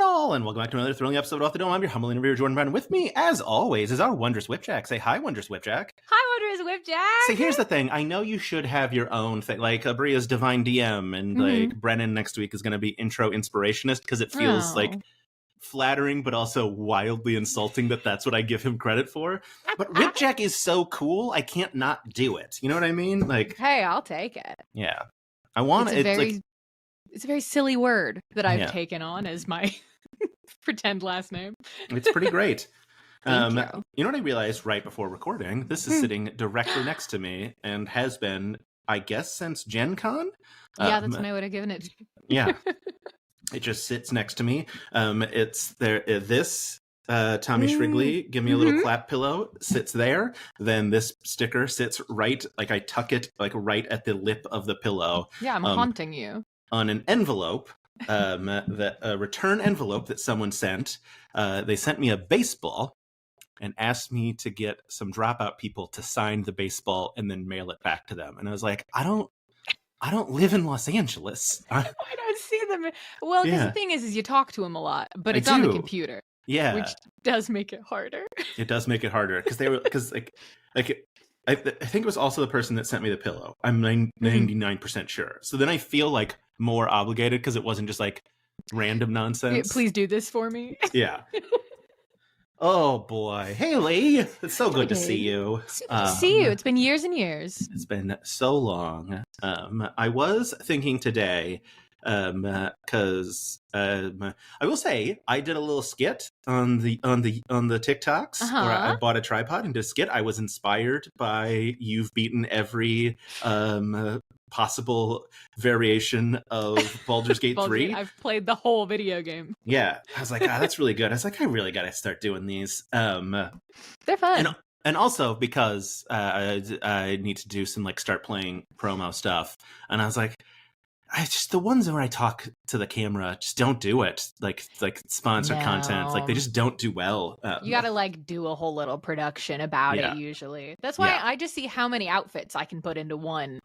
all, and welcome back to another thrilling episode of Off the Dome. I'm your humble interviewer, Jordan Brown. With me, as always, is our Wondrous Whipjack. Say hi, Wondrous Whipjack. Hi, Wondrous Whipjack. See, here's the thing. I know you should have your own thing, like Abria's Divine DM, and like Brennan next week is going to be intro inspirationist, because it feels like flattering, but also wildly insulting that that's what I give him credit for. But Whipjack is so cool, I can't not do it. You know what I mean? Like, hey, I'll take it. Yeah. I want it. It's a very silly word that I've taken on as my pretend last name. It's pretty great. Thank you know what I realized right before recording? This is sitting directly next to me and has been, I guess, since Gen Con. Yeah, that's when I would have given it. Yeah. It just sits next to me. It's there. This Tommy Shrigley, give me a little clap pillow, sits there. Then this sticker sits right, like I tuck it like right at the lip of the pillow. Yeah, I'm haunting you. On an envelope, a return envelope that someone sent. They sent me a baseball and asked me to get some dropout people to sign the baseball and then mail it back to them. And I was like, I don't live in Los Angeles. I don't see them. Well, because the thing is you talk to them a lot, but it's on the computer. Yeah, which does make it harder. It does make it harder because I think it was also the person that sent me the pillow. I'm 99% sure. So then I feel like more obligated because it wasn't just like random nonsense. Please do this for me. Yeah. Oh boy, Haley, it's so good to see you. See you. It's been years and years. It's been so long. I was thinking today, because I will say I did a little skit on the TikToks where I bought a tripod and did a skit. I was inspired by You've Beaten Every possible variation of Baldur's Gate 3. I've played the whole video game. Yeah, I was like, that's really good. I was like, I really got to start doing these. They're fun. And also because I need to do some like start playing promo stuff. And I was like, the ones where I talk to the camera just don't do it. Like sponsored content, like they just don't do well. You got to like do a whole little production about it usually. That's why I just see how many outfits I can put into one.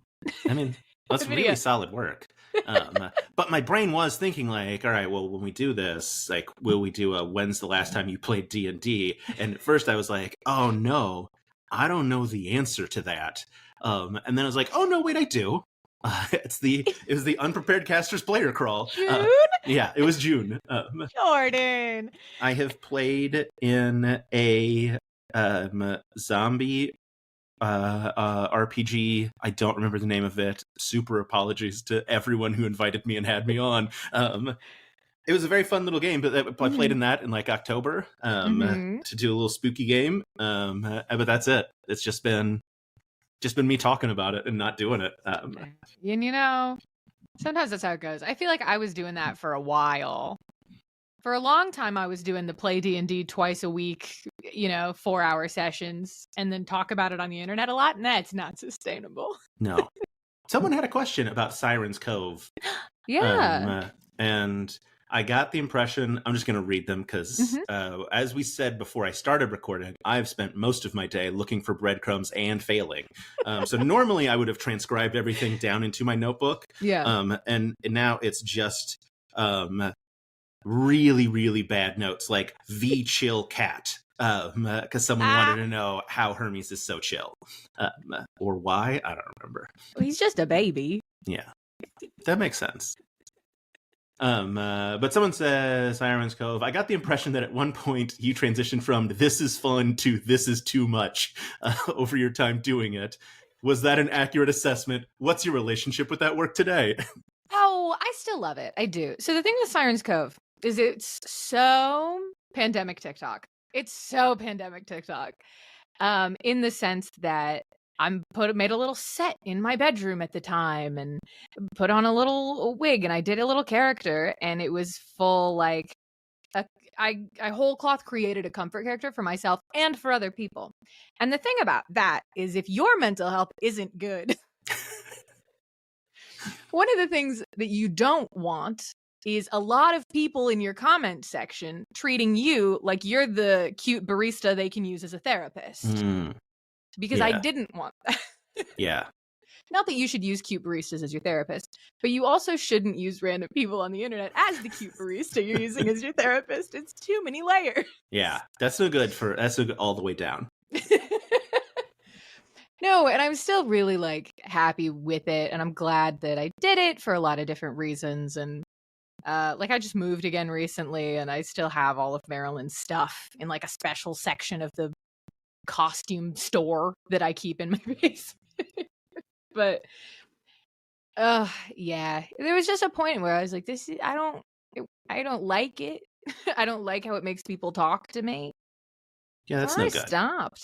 I mean, that's really solid work. But my brain was thinking like, all right, well, when we do this, like, will we do a when's the last time you played D&D? And at first I was like, oh no, I don't know the answer to that. And then I was like, oh no, wait, I do. It was the Unprepared Casters Player Crawl. June? Yeah, it was June. Jordan. I have played in a zombie RPG. I don't remember the name of it. Super apologies to everyone who invited me and had me on. It was a very fun little game, but I played in that in like October to do a little spooky game. But that's it. It's just been me talking about it and not doing it. And you know, sometimes that's how it goes. I feel like I was doing that for a while. For a long time, I was doing the play D&D twice a week, 4-hour sessions, and then talk about it on the internet a lot, and that's not sustainable. No. Someone had a question about Siren's Cove. Yeah. And I got the impression, I'm just going to read them because, as we said before I started recording, I've spent most of my day looking for breadcrumbs and failing. So normally I would have transcribed everything down into my notebook. Yeah. And now it's just really, really bad notes like the chill cat. Because someone wanted to know how Hermes is so chill. Or why? I don't remember. Well, he's just a baby. Yeah. That makes sense. But someone says Siren's Cove. I got the impression that at one point you transitioned from this is fun to this is too much over your time doing it. Was that an accurate assessment? What's your relationship with that work today? Oh, I still love it. I do. So the thing with Siren's Cove is it's so pandemic TikTok. It's so pandemic TikTok. In the sense that made a little set in my bedroom at the time and put on a little wig and I did a little character and it was full like I whole cloth created a comfort character for myself and for other people. And the thing about that is if your mental health isn't good, one of the things that you don't want is a lot of people in your comment section treating you like you're the cute barista they can use as a therapist. Because I didn't want that. Yeah. Not that you should use cute baristas as your therapist, but you also shouldn't use random people on the internet as the cute barista you're using as your therapist. It's too many layers. Yeah, that's no good all the way down. No, and I'm still really like happy with it, and I'm glad that I did it for a lot of different reasons. And like I just moved again recently, and I still have all of Marilyn's stuff in like a special section of the costume store that I keep in my basement. But yeah, there was just a point where I was like, I don't like it. I don't like how it makes people talk to me. Yeah, that's no good. Stopped.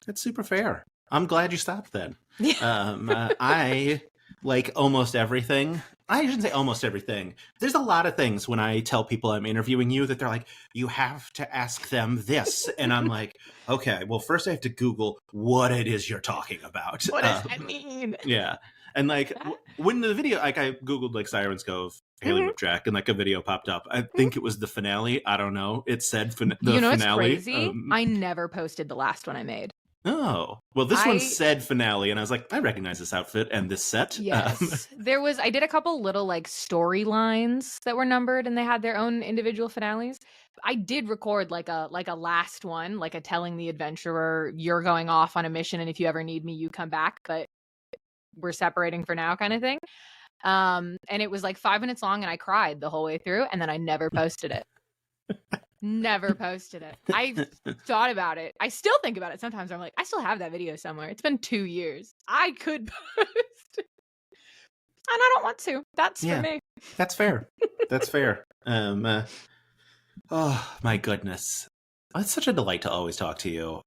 That's super fair. I'm glad you stopped then. I like almost everything. I shouldn't say almost everything. There's a lot of things when I tell people I'm interviewing you that they're like, you have to ask them this. And I'm like, okay, well, first I have to Google what it is you're talking about. What does that mean? Yeah. And like when the video, like I Googled like Sirens Cove, Haley Whipjack, and like a video popped up. I think it was the finale. I don't know. It said the finale. It's crazy? I never posted the last one I made. Oh, well, this one said finale, and I was like, I recognize this outfit and this set. Yes. I did a couple little like storylines that were numbered and they had their own individual finales. I did record like a last one, like a telling the adventurer, you're going off on a mission, and if you ever need me, you come back, but we're separating for now kind of thing. And it was like 5 minutes long, and I cried the whole way through, and then I never posted it. Never posted it. I thought about it. I still think about it sometimes. I'm like, I still have that video somewhere. It's been 2 years. I could post. And I don't want to. That's for me. That's fair. That's fair. Oh my goodness. It's such a delight to always talk to you.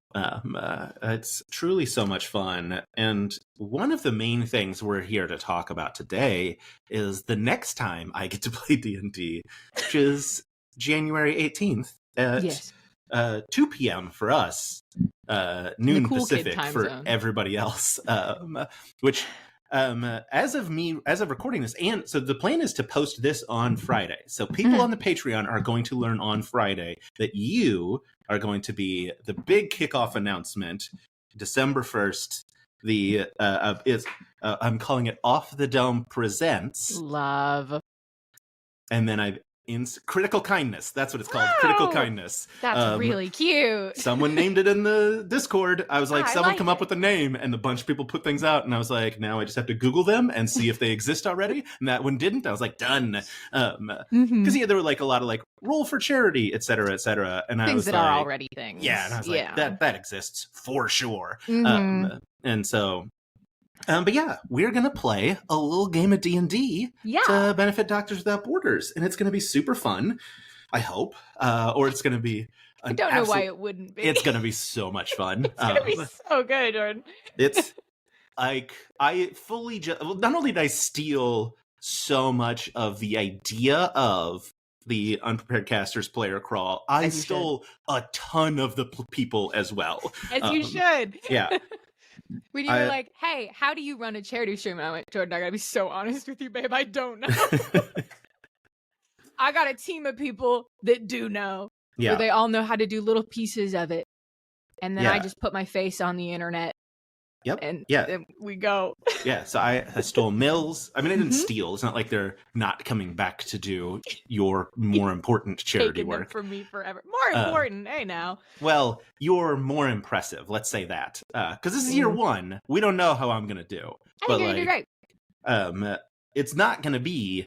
It's truly so much fun. And one of the main things we're here to talk about today is the next time I get to play D&D, which is January 18th at 2 p.m. for us, noon cool Pacific for zone. Everybody else, which as of recording this, and so the plan is to post this on Friday. So people on the Patreon are going to learn on Friday that you are going to be the big kickoff announcement, December 1st. I'm calling it Off the Dome Presents. Love. And then in Critical Kindness. That's what it's called. Critical Kindness. That's really cute. Someone named it in the Discord. I was like, someone come up with a name, and a bunch of people put things out, and I was like, now I just have to Google them and see if they exist already. And that one didn't. I was like, done. Because there were like a lot of like roll for charity, et cetera, et cetera. And things I was that are already things. Yeah, and I was like, that exists for sure. And so. But yeah, we're going to play a little game of D&D to benefit Doctors Without Borders. And it's going to be super fun, I hope. Or it's going to be... I don't know why it wouldn't be. It's going to be so much fun. It's going to be so good, Jordan. It's like, I fully... not only did I steal so much of the idea of the Unprepared Casters player crawl, I stole a ton of the people as well. As you should. Yeah. When you were like, hey, how do you run a charity stream? And I went, Jordan, I gotta be so honest with you, babe. I don't know. I got a team of people that do know. Yeah. Where they all know how to do little pieces of it. And then I just put my face on the internet. Yep. And then we go. Yeah. So I stole Mills. I mean, I didn't steal. It's not like they're not coming back to do your more important charity work. For me forever. More important, hey now. Well, you're more impressive. Let's say that. Because this is year one. We don't know how I'm going to do. But you're going to do great. It's not going to be...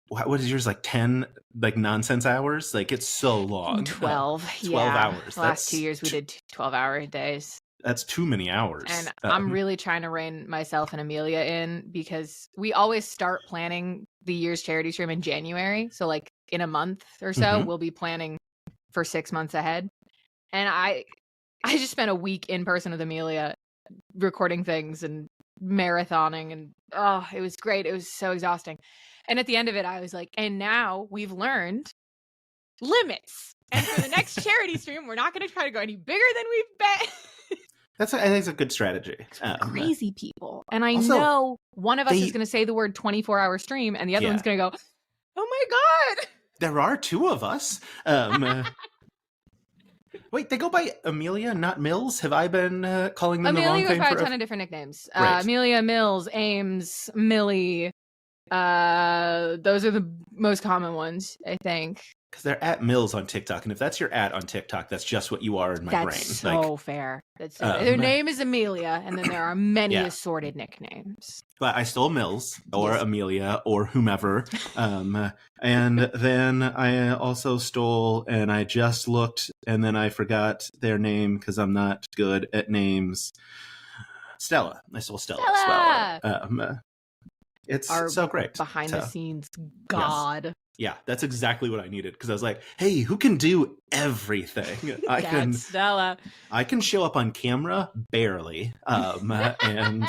What is yours, like 10 like nonsense hours? Like, it's so long. 12. 12 hours. The last 2 years we did 12-hour days. That's too many hours. And I'm really trying to rein myself and Amelia in, because we always start planning the year's charity stream in January. So like in a month or so, we'll be planning for 6 months ahead. And I just spent a week in person with Amelia recording things and marathoning, and it was great. It was so exhausting. And at the end of it, I was like, and now we've learned limits. And for the next charity stream, we're not going to try to go any bigger than we've bet. I think it's a good strategy. Crazy people. And I know one of us is going to say the word 24-hour stream, and the other one's going to go, oh my God. There are two of us. Well, Wait, they go by Amelia, not Mills? Have I been calling them the wrong Amelia goes thing by a forever? ton of different nicknames. Right. Amelia, Mills, Ames, Millie. Those are the most common ones, I think. Because they're at Mills on TikTok, and if that's your at on TikTok, that's just what you are in my brain. That's so fair. That's so their name is Amelia, and then there are many assorted nicknames. But I stole Mills or Yes. Amelia or whomever. And then I also stole, and I just looked, and then I forgot their name because I'm not good at names. Stella. I stole Stella as well. It's so great. Behind the scenes god. Yes. Yeah, that's exactly what I needed, because I was like, hey, who can do everything? Stella. I can show up on camera barely. And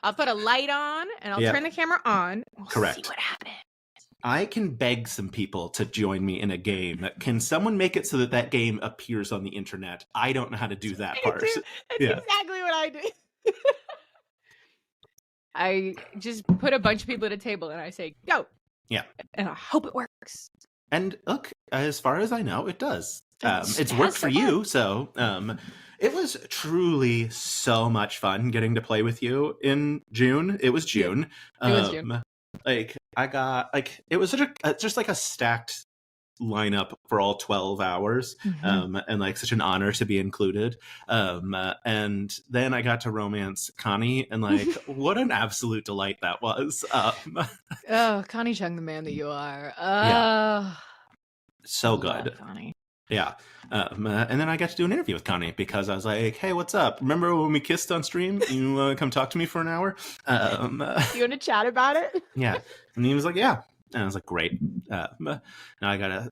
I'll put a light on and I'll turn the camera on. Correct. See what happens. I can beg some people to join me in a game. Can someone make it so that that game appears on the internet? I don't know how to do that part. That's exactly what I do. I just put a bunch of people at a table and I say, go. Yeah. And I hope it works. And look, as far as I know, it does. It's worked for you. So it was truly so much fun getting to play with you in June. It was June. It was June. Like I got it was such just like a stacked lineup for all 12 hours. And like such an honor to be included. And then I got to romance Connie, and like what an absolute delight that was. Oh, Connie Chung, the man that you are. So good. Connie. Yeah. And then I got to do an interview with Connie because I was like, hey, what's up? Remember when we kissed on stream? You come talk to me for an hour? You want to chat about it? Yeah. And he was like, yeah. And I was like, great. Now I got to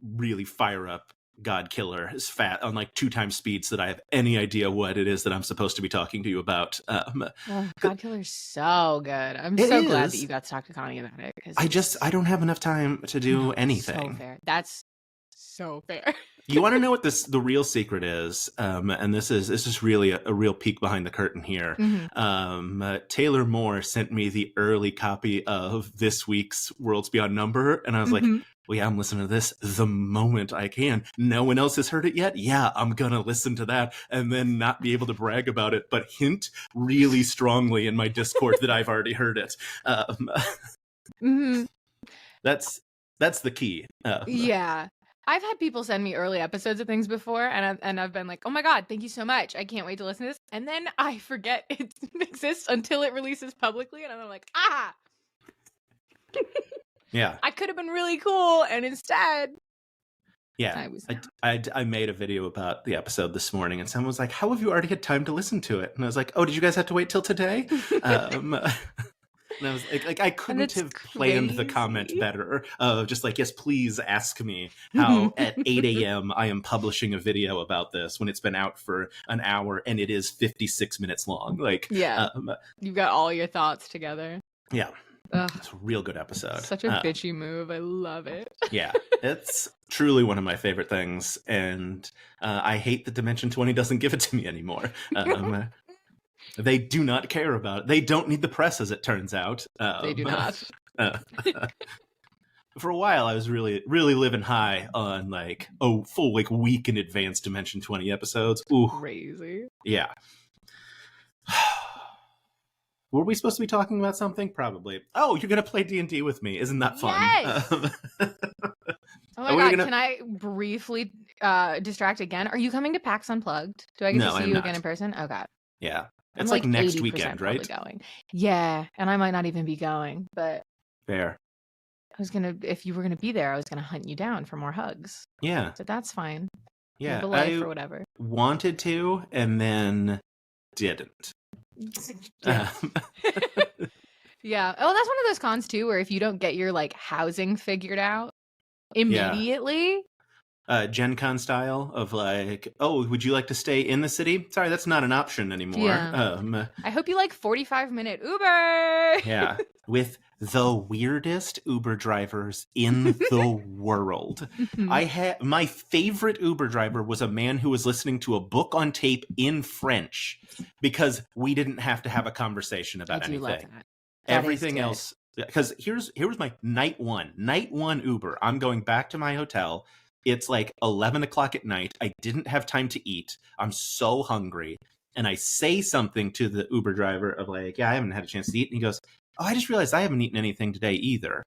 really fire up God Killer is fat on like 2 times speed so that I have any idea what it is that I'm supposed to be talking to you about. God Killer's so good. I'm so glad that you got to talk to Connie about it. I don't have enough time to do anything. So fair. That's so fair. You want to know what the real secret is? And this is really a real peek behind the curtain here. Taylor Moore sent me the early copy of this week's Worlds Beyond Number, and I was like, well, yeah, I'm listening to this the moment I can. No one else has heard it yet. Yeah, I'm gonna listen to that and then not be able to brag about it, but hint really strongly in my Discord that I've already heard it. That's the key. Yeah. I've had people send me early episodes of things before, and I've been like, oh my God, thank you so much. I can't wait to listen to this. And then I forget it exists until it releases publicly, and I'm like, Yeah. I could have been really cool, and instead... Yeah, I made a video about the episode this morning, and someone was like, how have you already had time to listen to it? And I was like, oh, did you guys have to wait till today? And I was like I couldn't have planned the comment better. Just like, yes, please ask me how at 8 a.m. I am publishing a video about this when it's been out for an hour and it is 56 minutes long. Like, you've got all your thoughts together. Yeah. It's a real good episode. Such a bitchy move. I love it. Yeah, it's truly one of my favorite things. And I hate that Dimension 20 doesn't give it to me anymore. They do not care about it. They don't need the press, as it turns out. They do not. For a while, I was really, really living high on like a full like week in advance Dimension 20 episodes. Ooh, crazy. Yeah. Were we supposed to be talking about something? Probably. Oh, you're gonna play D&D with me. Isn't that fun? Yes. Oh my God, can I briefly distract again? Are you coming to PAX Unplugged? Do I get to see you again in person? Okay. Yeah. It's like next weekend, right? Going. Yeah, and I might not even be going, but fair. If you were gonna be there, I was gonna hunt you down for more hugs. Yeah. So that's fine. Yeah. Live a life or whatever. Wanted to and then didn't. Yeah. Yeah. Oh, that's one of those cons too, where if you don't get your like housing figured out immediately. Gen Con style of like, oh, would you like to stay in the city? Sorry, that's not an option anymore. Yeah. I hope you like 45-minute Uber. Yeah. With the weirdest Uber drivers in the world. My favorite Uber driver was a man who was listening to a book on tape in French because we didn't have to have a conversation about anything. Love that. Everything else, because here was my night one Uber. I'm going back to my hotel. It's like 11 o'clock at night. I didn't have time to eat. I'm so hungry. And I say something to the Uber driver of like, yeah, I haven't had a chance to eat. And he goes, oh, I just realized I haven't eaten anything today either.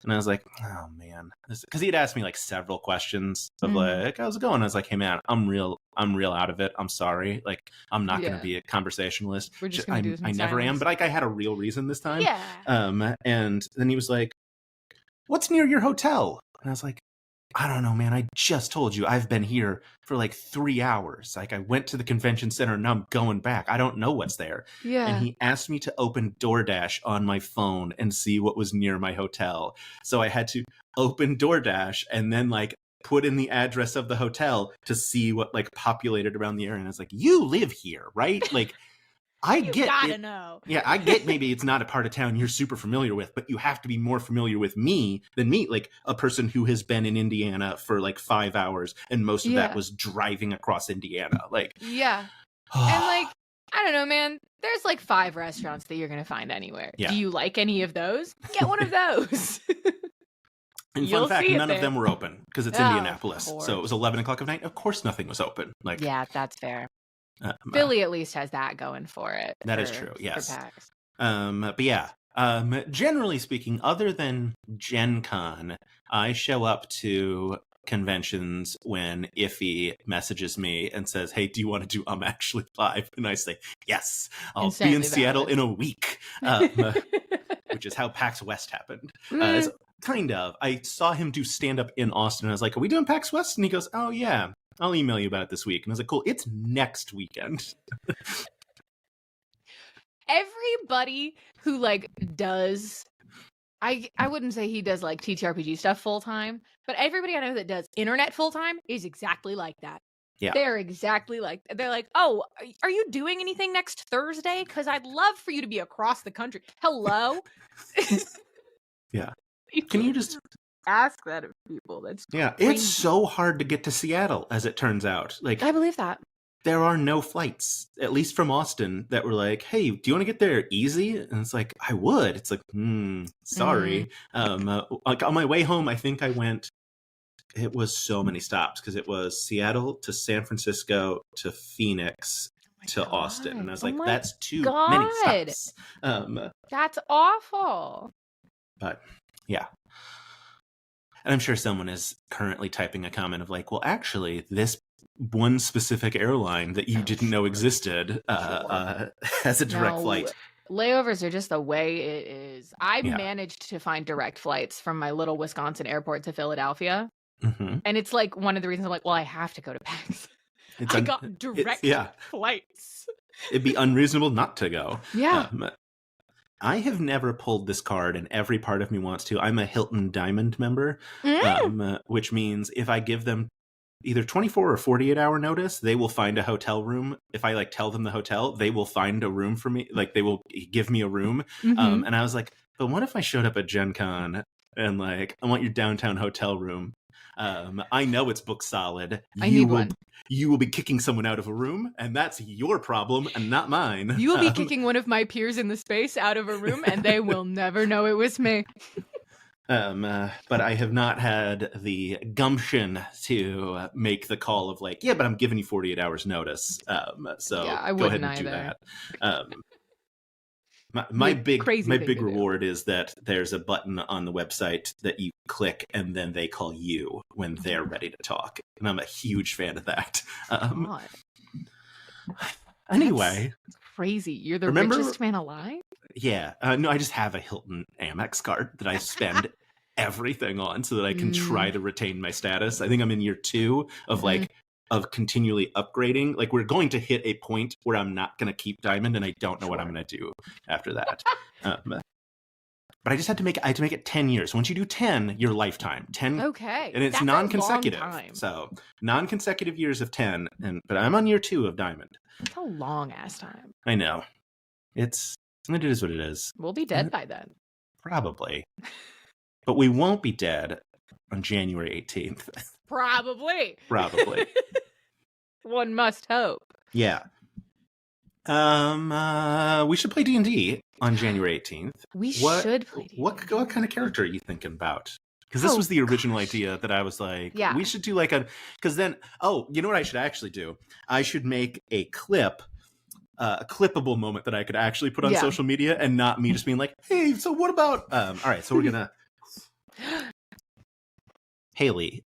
And I was like, oh man, because he had asked me like several questions of like, how's it going? I was like, hey man, I'm real out of it. I'm sorry. Like, I'm not going to be a conversationalist. We're just going to do this in I never am, but like I had a real reason this time. Yeah. And then he was like, what's near your hotel? And I was like, I don't know, man. I just told you I've been here for like 3 hours. Like I went to the convention center and now I'm going back. I don't know what's there. Yeah. And he asked me to open DoorDash on my phone and see what was near my hotel. So I had to open DoorDash and then like put in the address of the hotel to see what like populated around the area. And I was like, you live here, right? Like I you get gotta it. know. Yeah, I get maybe it's not a part of town you're super familiar with, but you have to be more familiar with me than me, like a person who has been in Indiana for like 5 hours, and most of that was driving across Indiana. Like, yeah, and like I don't know, man. There's like 5 restaurants that you're gonna find anywhere. Yeah. Do you like any of those? Get one of those. And fun fact, none of them were open because it's Indianapolis, so it was 11 o'clock at night. Of course, nothing was open. Like, yeah, that's fair. Philly at least has that going for it. That is true, yes. But yeah, generally speaking, other than Gen Con, I show up to conventions when Iffy messages me and says, hey, do you want to do I'm Actually Live? And I say, yes, I'll be in Seattle in a week, which is how PAX West happened. Kind of. I saw him do stand-up in Austin. I was like, are we doing PAX West? And he goes, oh, yeah. I'll email you about it this week. And I was like, cool, it's next weekend. Everybody who like does, I wouldn't say he does like TTRPG stuff full time, but everybody I know that does internet full time is exactly like that. Yeah. They're exactly like, they're like, oh, are you doing anything next Thursday? Because I'd love for you to be across the country. Hello? Yeah. Can you just ask that of people? That's crazy. It's so hard to get to Seattle, as it turns out. Like, I believe that. There are no flights, at least from Austin, that were like, hey, do you want to get there easy? And it's like, I would. It's like, sorry. Like on my way home, I think I went, it was so many stops because it was Seattle to San Francisco to Phoenix to Austin. And I was like, that's too many stops. That's awful. But yeah. And I'm sure someone is currently typing a comment of like, well, actually, this one specific airline that you didn't know existed has a direct flight. Layovers are just the way it is. I managed to find direct flights from my little Wisconsin airport to Philadelphia. Mm-hmm. And it's like one of the reasons I'm like, well, I have to go to PAX. I got direct flights. It'd be unreasonable not to go. Yeah. I have never pulled this card, and every part of me wants to. I'm a Hilton Diamond member, which means if I give them either 24 or 48 hour notice, they will find a hotel room. If I like tell them the hotel, they will find a room for me. Like they will give me a room. Mm-hmm. And I was like, but what if I showed up at Gen Con and like, I want your downtown hotel room. I know it's booked solid. I need one. You will be kicking someone out of a room, and that's your problem and not mine. You will be kicking one of my peers in the space out of a room, and they will never know it was me. But I have not had the gumption to make the call of like, yeah, but I'm giving you 48 hours notice. So I go ahead and either. do that. My big reward is that there's a button on the website that you click and then they call you when they're ready to talk. And I'm a huge fan of that. Anyway. That's crazy. You're the richest man alive? Yeah. No, I just have a Hilton Amex card that I spend everything on so that I can try to retain my status. I think I'm in year 2 of of continually upgrading. Like we're going to hit a point where I'm not going to keep Diamond and I don't know what I'm going to do after that. But I just had to make it 10 years. Once you do 10, your lifetime. 10. Okay. And it's non-consecutive. So non-consecutive years of 10. But I'm on year 2 of Diamond. That's a long ass time. I know. It is what it is. We'll be dead by then. Probably. But we won't be dead on January 18th. Probably. One must hope. Yeah. We should play D&D on January 18th. We should play D&D. What kind of character are you thinking about? Because this was the original idea that I was like, Yeah. we should do like because then, you know what I should actually do? I should make a clip, a clippable moment that I could actually put on social media and not me just being like, hey, so what about, all right, so we're going to, Haley,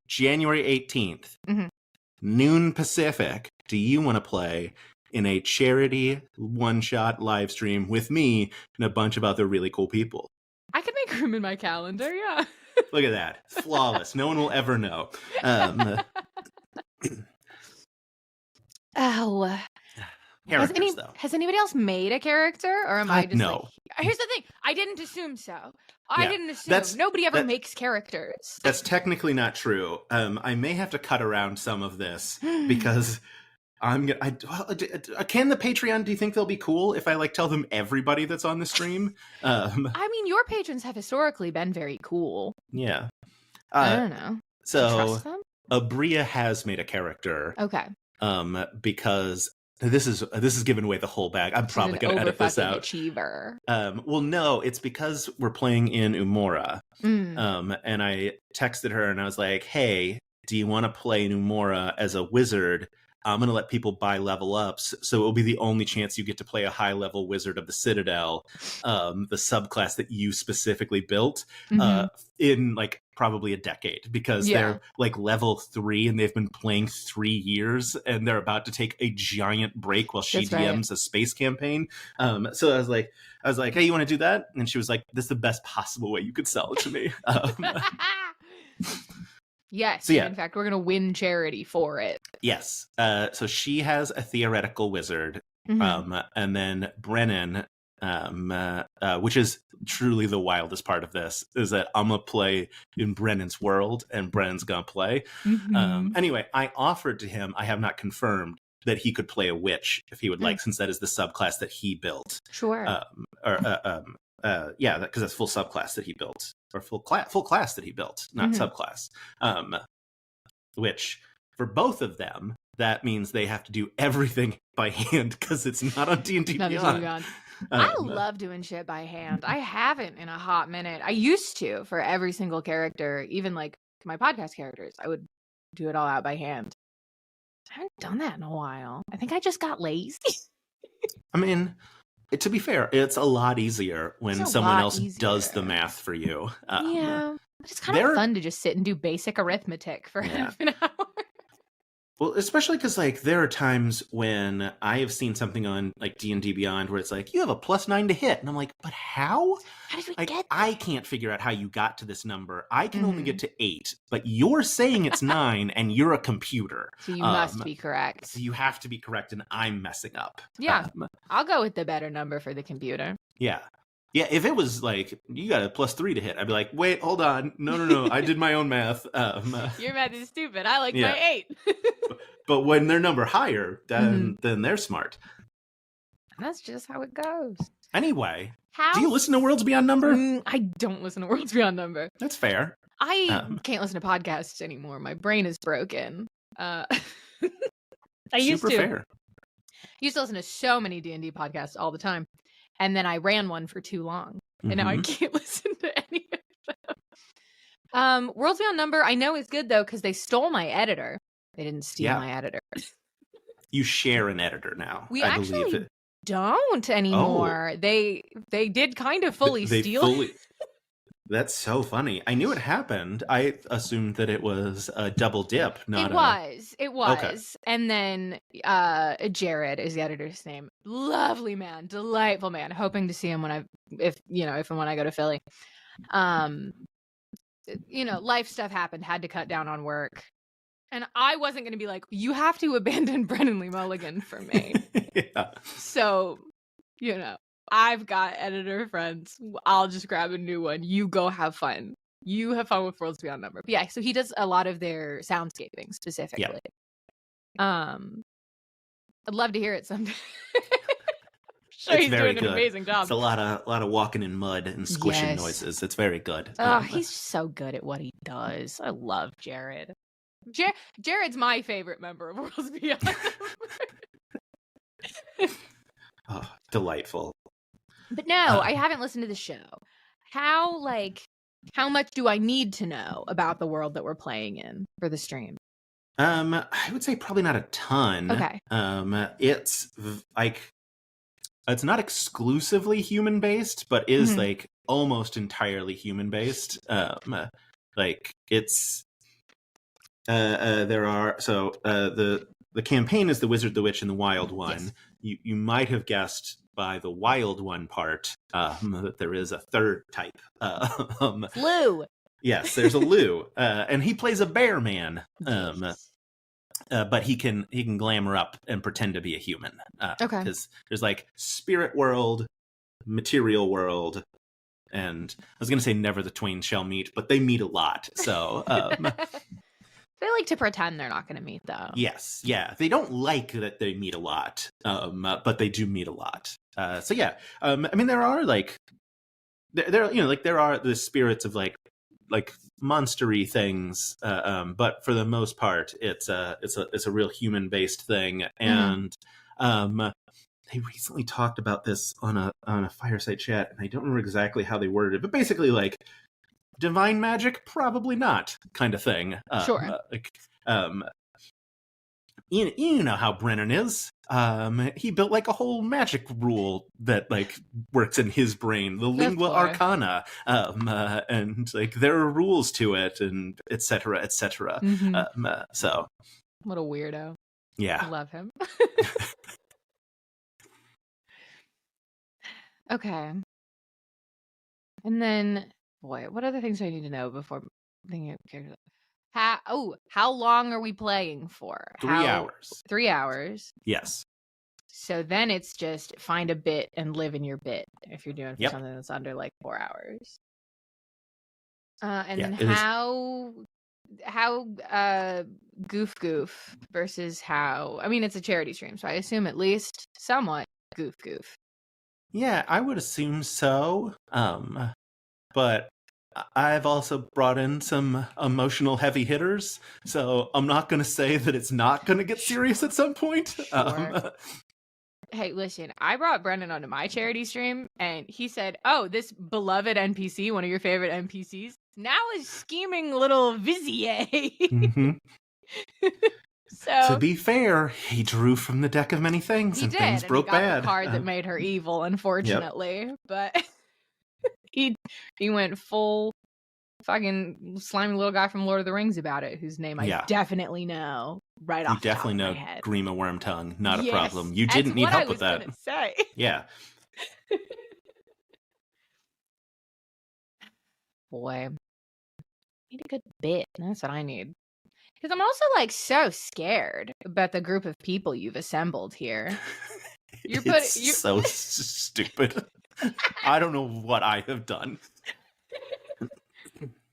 January 18th, noon Pacific, do you want to play in a charity one-shot live stream with me and a bunch of other really cool people? I could make room in my calendar, yeah. Look at that. Flawless. No one will ever know. Has anybody else made a character? Or am I just no. Here's the thing. I didn't assume so. I didn't assume. Nobody ever makes characters. That's technically not true. I may have to cut around some of this because can the Patreon, do you think they'll be cool if I tell them everybody that's on the stream? I mean, your patrons have historically been very cool. Yeah. I don't know. So Abria has made a character. Okay. Because this is giving away the whole bag. I'm probably going to edit this out. Achiever. Well, no, it's because we're playing in Umora. And I texted her and I was like, hey, do you want to play in Umora as a wizard? I'm going to let people buy level ups, so it will be the only chance you get to play a high level wizard of the Citadel, the subclass that you specifically built, in probably a decade, because they're level 3 and they've been playing 3 years and they're about to take a giant break while she DMs a space campaign. So I was like, hey, you want to do that? And she was like, this is the best possible way you could sell it to me. Yes, so, in fact, we're going to win charity for it. Yes. So she has a theoretical wizard, and then Brennan, which is truly the wildest part of this, is that I'm going to play in Brennan's world, and Brennan's going to play. Anyway, I offered to him, I have not confirmed, that he could play a witch if he would like, since that is the subclass that he built. Sure. Yeah, because that's full subclass that he built, or full class that he built, not subclass. Which for both of them, that means they have to do everything by hand because it's not on D&D Beyond. I love doing shit by hand. I haven't in a hot minute. I used to for every single character, even my podcast characters. I would do it all out by hand. I haven't done that in a while. I think I just got lazy. I mean, to be fair, it's a lot easier when someone else does the math for you. Yeah, but it's kind of fun to just sit and do basic arithmetic for half an hour. Well, especially because there are times when I have seen something on D&D Beyond where it's you have a +9 to hit, and I'm like, but how? How did we get that? I can't figure out how you got to this number. I can only get to 8, but you're saying it's 9, and you're a computer. So you must be correct. So you have to be correct, and I'm messing up. Yeah, I'll go with the better number for the computer. Yeah. Yeah, if it was you got a +3 to hit, I'd be like, wait, hold on. No. I did my own math. Your math is stupid. I like my 8. But when they're number higher, then they're smart. That's just how it goes. Anyway, do you listen to Worlds Beyond Number? I don't listen to Worlds Beyond Number. That's fair. I can't listen to podcasts anymore. My brain is broken. I used to. Fair. Used to listen to so many D&D podcasts all the time. And then I ran one for too long. And now I can't listen to any of them. Worlds Beyond Number, I know is good, though, because they stole my editor. They didn't steal my editor. You share an editor now. We actually don't anymore. Oh. They did kind of fully steal. That's so funny. I knew it happened. I assumed that it was a double dip. It was. Okay. And then Jared is the editor's name. Lovely man, delightful man. Hoping to see him when I go to Philly. Life stuff happened. Had to cut down on work. And I wasn't going to be like, you have to abandon Brennan Lee Mulligan for me. Yeah. So, I've got editor friends. I'll just grab a new one. You go have fun. You have fun with Worlds Beyond Number. But yeah, so he does a lot of their soundscaping specifically. Yeah. I'd love to hear it someday. Sure, he's doing an amazing job. It's a lot of walking in mud and squishing noises. It's very good. Oh, he's so good at what he does. I love Jared. Jared's my favorite member of Worlds Beyond. Delightful. But no, I haven't listened to the show. How How much do I need to know about the world that we're playing in for the stream? I would say probably not a ton. Okay. It's like it's not exclusively human based, but is like almost entirely human based. Like it's there are the campaign is the Wizard, the Witch, and the Wild One. Yes. You might have guessed by the Wild One part that there is a third type. Lou. Yes, there's a Lou, and he plays a bear man. But he can glamour up and pretend to be a human. Okay. Because there's like spirit world, material world, and I was going to say never the twain shall meet, but they meet a lot. So they like to pretend they're not going to meet, though. Yes, yeah. They don't like that they meet a lot, but they do meet a lot. So yeah, I mean, there are like there there are the spirits of like monstery things, but for the most part, it's a real human based thing. And they recently talked about this on a fireside chat, and I don't remember exactly how they worded it, but basically like divine magic, probably not, kind of thing. Sure. You know how Brennan is. He built like a whole magic rule that like works in his brain, the lingua arcana, and like there are rules to it, and etc. etc. So what a weirdo. Yeah, I love him. Okay, and then boy, what other things do I need to know before thinking of characters? How long are we playing for? 3 hours. 3 hours. Yes. So then it's just find a bit and live in your bit if you're doing for something that's under like 4 hours. And then how goof versus how, I mean, it's a charity stream, so I assume at least somewhat goof. Yeah, I would assume so. But I've also brought in some emotional heavy hitters, so I'm not going to say that it's not going to get serious at some point. Sure. Hey, listen, I brought Brendan onto my charity stream, and he said, oh, this beloved NPC, one of your favorite NPCs, now is scheming little Vizier. So, to be fair, he drew from the deck of many things, and things broke bad. The card that made her evil, unfortunately, but he went full fucking slimy little guy from Lord of the Rings about it, whose name I definitely know right off the top of my head. Grima Wormtongue, not a problem. You didn't need help with that. Say. Yeah. Boy, need a good bit. That's what I need. Because I'm also like so scared about the group of people you've assembled here. You're so stupid. I don't know what I have done.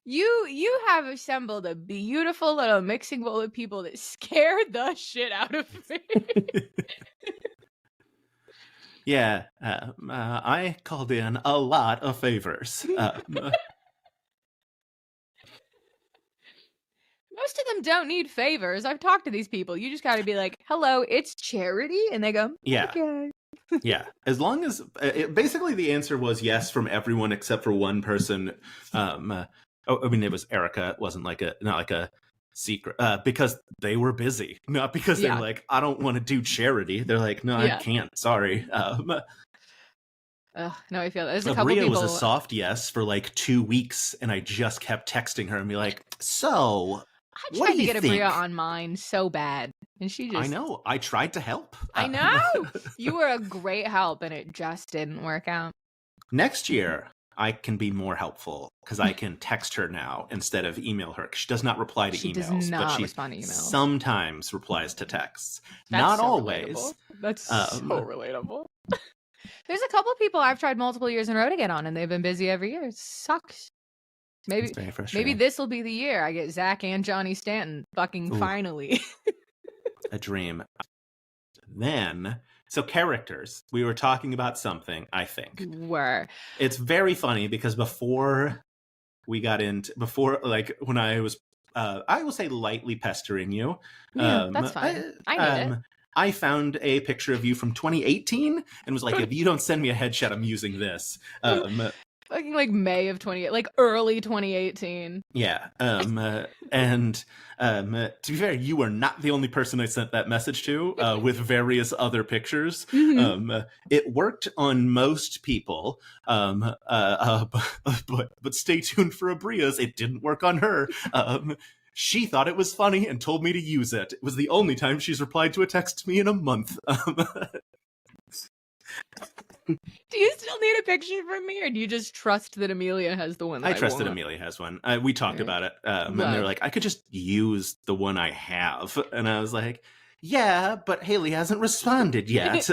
You have assembled a beautiful little mixing bowl of people that scared the shit out of me. Yeah, I called in a lot of favors. Most of them don't need favors. I've talked to these people. You just got to be like, hello, it's charity. And they go, okay. Yeah. As long as basically the answer was yes from everyone except for one person. I mean, it was Erica. It wasn't not like a secret because they were busy, not because they're like, I don't want to do charity. They're like, no, I can't. Sorry. No, I feel that. There's a couple Bria people. Was a soft yes for like 2 weeks, and I just kept texting her and be like, so. I tried to get a Bria on mine so bad, and she just. I know. I tried to help. I know. You were a great help, and it just didn't work out. Next year, I can be more helpful because I can text her now instead of email her. She does not reply to emails. Does not but she respond to emails. Sometimes replies to texts. That's not so always. Relatable. That's so relatable. There's a couple people I've tried multiple years in a row to get on, and they've been busy every year. It sucks. Maybe this will be the year I get Zach and Johnny Stanton fucking finally. A dream. Then, so characters. We were talking about something, I think. It's very funny because before when I was, I will say lightly pestering you. Yeah, that's fine. I need it. I found a picture of you from 2018 and was like, if you don't send me a headshot, I'm using this. fucking like May of 28, like early 2018. Yeah. And to be fair, you were not the only person I sent that message to with various other pictures. It worked on most people, but stay tuned for Abria's. It didn't work on her. She thought it was funny and told me to use it. It was the only time she's replied to a text to me in a month. Do you still need a picture from me, or do you just trust that Amelia has the one that I trust that want? Amelia has one. We talked about it, and they're like, I could just use the one I have. And I was like, yeah, but Haley hasn't responded yet.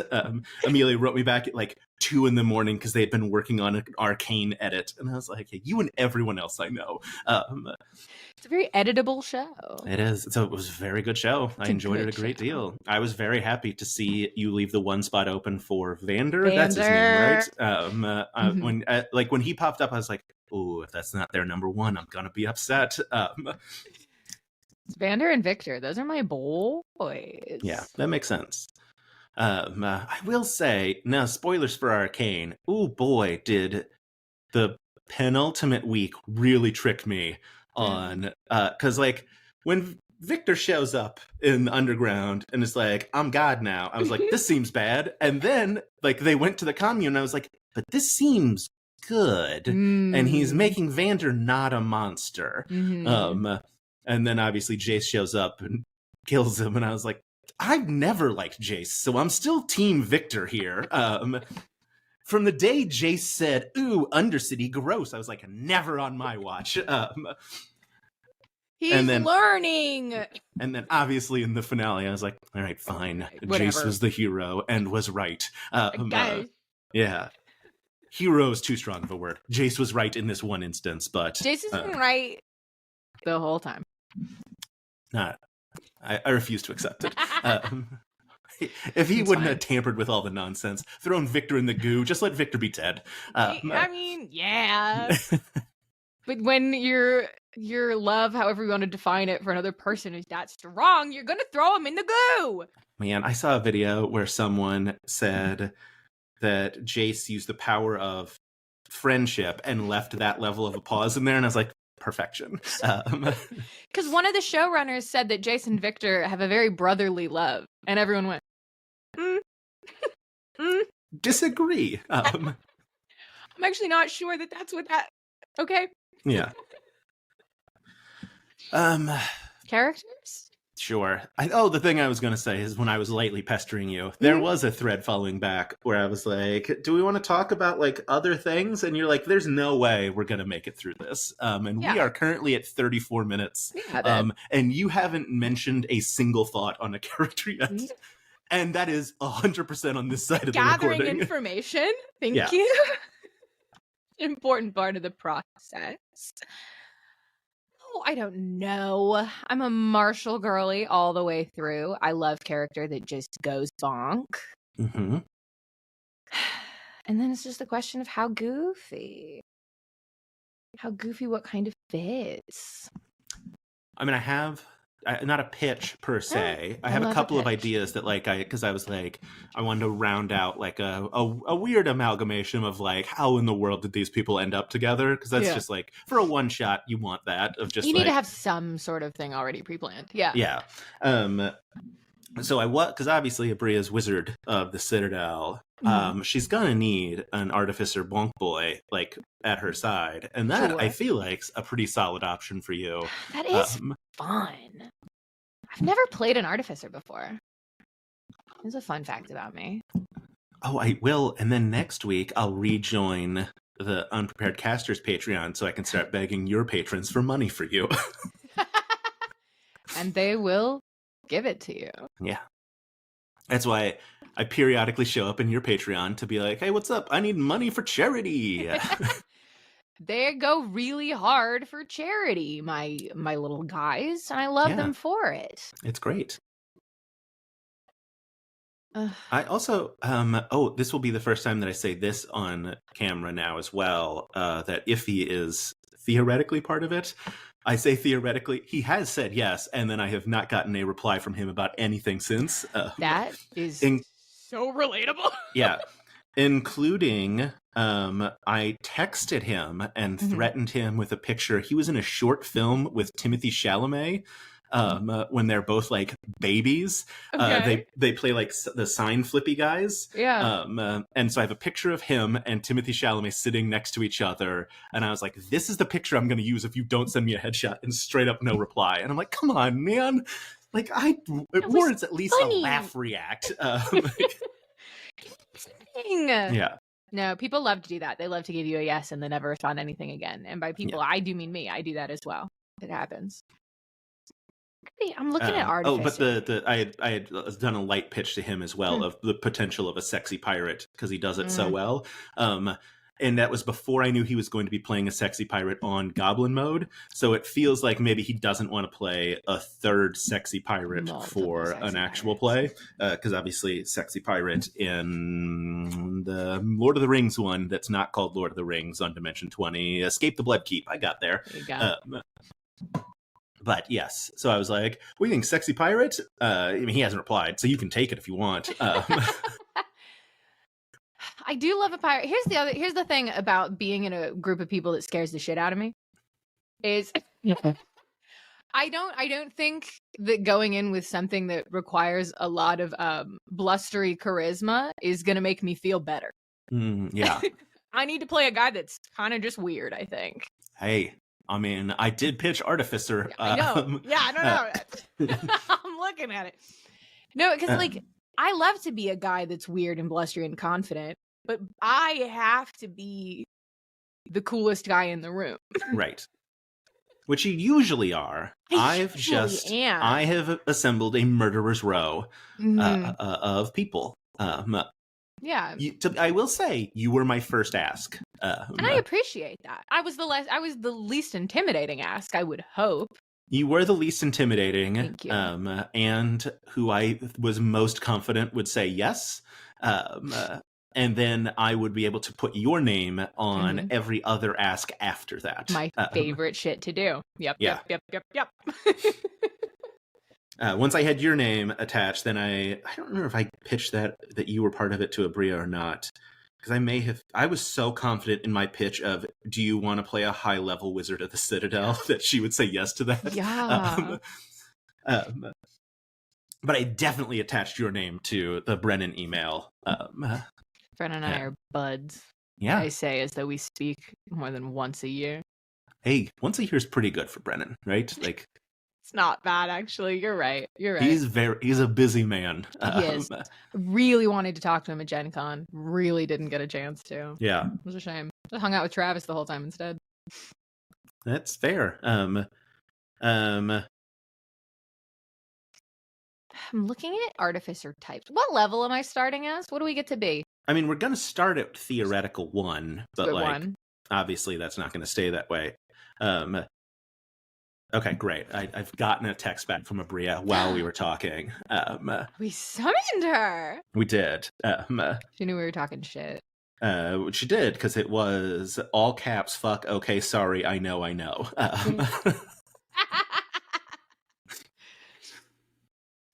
Amelia wrote me back at like 2 a.m. because they had been working on an arcane edit. And I was like, yeah, you and everyone else I know. It's a very editable show. It is. So it was a very good show. I enjoyed it a great deal. I was very happy to see you leave the one spot open for Vander. That's his name, right? When he popped up, I was like, oh, if that's not their number one, I'm going to be upset. It's Vander and Victor. Those are my boys. Yeah, that makes sense. I will say, now, spoilers for Arcane. Oh boy, did the penultimate week really trick me on, because like when Victor shows up in the underground and is like, I'm God now, I was like, this seems bad. And then like they went to the commune and I was like, but this seems good. And he's making Vander not a monster. And then obviously Jace shows up and kills him, and I was like, I've never liked Jace, so I'm still Team Victor here. From the day Jace said, ooh, Undercity, gross, I was like, never on my watch. He's learning! And then obviously in the finale, I was like, all right, fine. Whatever. Jace was the hero and was right. Yeah. Hero is too strong of a word. Jace was right in this one instance, but... Jace has been right the whole time. I refuse to accept it. If he wouldn't have tampered with all the nonsense, thrown Victor in the goo, just let Victor be dead. I mean, yeah. But when your love, however you want to define it, for another person is that strong, you're going to throw him in the goo. Man, I saw a video where someone said that Jace used the power of friendship and left that level of a pause in there, and I was like, perfection. Because one of the showrunners said that Jace and Victor have a very brotherly love, and everyone went, Disagree. I'm actually not sure that that's what that... Okay. Yeah. Characters? Sure. The thing I was going to say is when I was lightly pestering you, there was a thread following back where I was like, do we want to talk about like other things? And you're like, there's no way we're going to make it through this. We are currently at 34 minutes. And you haven't mentioned a single thought on a character yet. And that is 100% on this side of the recording. Gathering information. Thank you. Important part of the process. Oh, I don't know. I'm a Marshall girly all the way through. I love character that just goes bonk. And then it's just a question of how goofy. How goofy, what kind of fits? I mean, I have... not a pitch per se. I have a couple of ideas that like because I was like I wanted to round out like a weird amalgamation of like how in the world did these people end up together, because that's just like for a one shot you want that of just you need to have some sort of thing already pre-planned. So because obviously Abria's Wizard of the Citadel, she's gonna need an Artificer Bonk Boy like at her side, and that I feel like's a pretty solid option for you. That is fun. I've never played an Artificer before. It's a fun fact about me. Oh, I will, and then next week I'll rejoin the Unprepared Casters Patreon so I can start begging your patrons for money for you. And they will give it to you. Yeah. That's why I periodically show up in your Patreon to be like, hey, what's up? I need money for charity. They go really hard for charity, my little guys, and I love them for it. It's great. I also, this will be the first time that I say this on camera now as well, that Iffy is theoretically part of it. I say theoretically, he has said yes, and then I have not gotten a reply from him about anything since. That is so relatable. Yeah. Including I texted him and Mhm. threatened him with a picture. He was in a short film with Timothy Chalamet. When they're both like babies, Okay. they play like the sign flippy guys. Yeah. And so I have a picture of him and Timothy Chalamet sitting next to each other, and I was like, "This is the picture I'm going to use if you don't send me a headshot." And straight up, no reply. And I'm like, "Come on, man! Like it was warrants at least funny. a laugh react." Thing. Yeah. No, people love to do that. They love to give you a yes and then never respond anything again. And by people, I do mean me. I do that as well. It happens. I'm looking at Artificer. But I had done a light pitch to him as well of the potential of a sexy pirate because he does it so well. And that was before I knew he was going to be playing a sexy pirate on Goblin mode. So it feels like maybe he doesn't want to play a third sexy pirate for an actual play. Because obviously sexy pirate in the Lord of the Rings one that's not called Lord of the Rings on Dimension 20, Escape the Bloodkeep. I got there. There you go. But yes, so I was like, "What do you think, sexy pirate?" I mean, he hasn't replied, so you can take it if you want. I do love a pirate. Here's the thing about being in a group of people that scares the shit out of me is I don't think that going in with something that requires a lot of blustery charisma is gonna make me feel better. Yeah. I need to play a guy that's kind of just weird, I think. Hey, I mean, I did pitch Artificer. I know. Yeah, I don't know. I'm looking at it. No, because like I love to be a guy that's weird and blustery and confident, but I have to be the coolest guy in the room. Right. Which you usually are. I have assembled a murderer's row of people. Yeah. I will say you were my first ask. And I appreciate that. I was the least intimidating ask, I would hope. You were the least intimidating. Thank you. And who I was most confident would say yes. And then I would be able to put your name on every other ask after that. My favorite shit to do. Yep. Once I had your name attached, then I don't remember if I pitched that you were part of it to Abria or not. Because I was so confident in my pitch of, do you want to play a high-level Wizard of the Citadel, that she would say yes to that. Yeah. But I definitely attached your name to the Brennan email. Brennan and I are buds. Yeah. I say as though we speak more than once a year. Hey, once a year is pretty good for Brennan, right? Like, it's not bad, actually. You're right. He's a busy man. He is. Really wanted to talk to him at Gen Con. Really didn't get a chance to. Yeah. It was a shame. I hung out with Travis the whole time instead. That's fair. I'm looking at Artificer types. What level am I starting as? What do we get to be? I mean, we're going to start at theoretical 1, but obviously that's not going to stay that way. Okay, great. I've gotten a text back from Abria while we were talking. We summoned her. We did. She knew we were talking shit. She did, because it was all caps, fuck, okay, sorry, I know.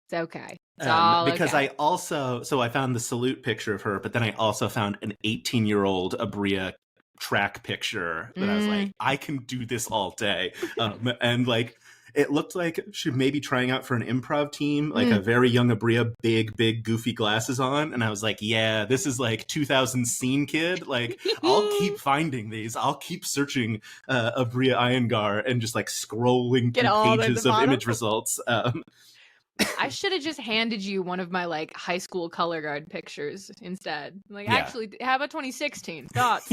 It's okay. It's all because okay. I found the salute picture of her, but then I also found an 18-year-old Abria track picture that I was like, I can do this all day. And like, it looked like she may be trying out for an improv team, like a very young Abria, big goofy glasses on. And I was like, yeah, this is like 2000 scene kid. Like, I'll keep finding these. I'll keep searching Abria Iyengar and just like scrolling through pages of image results. I should have just handed you one of my like high school color guard pictures instead. Like, actually, how about 2016? Thoughts?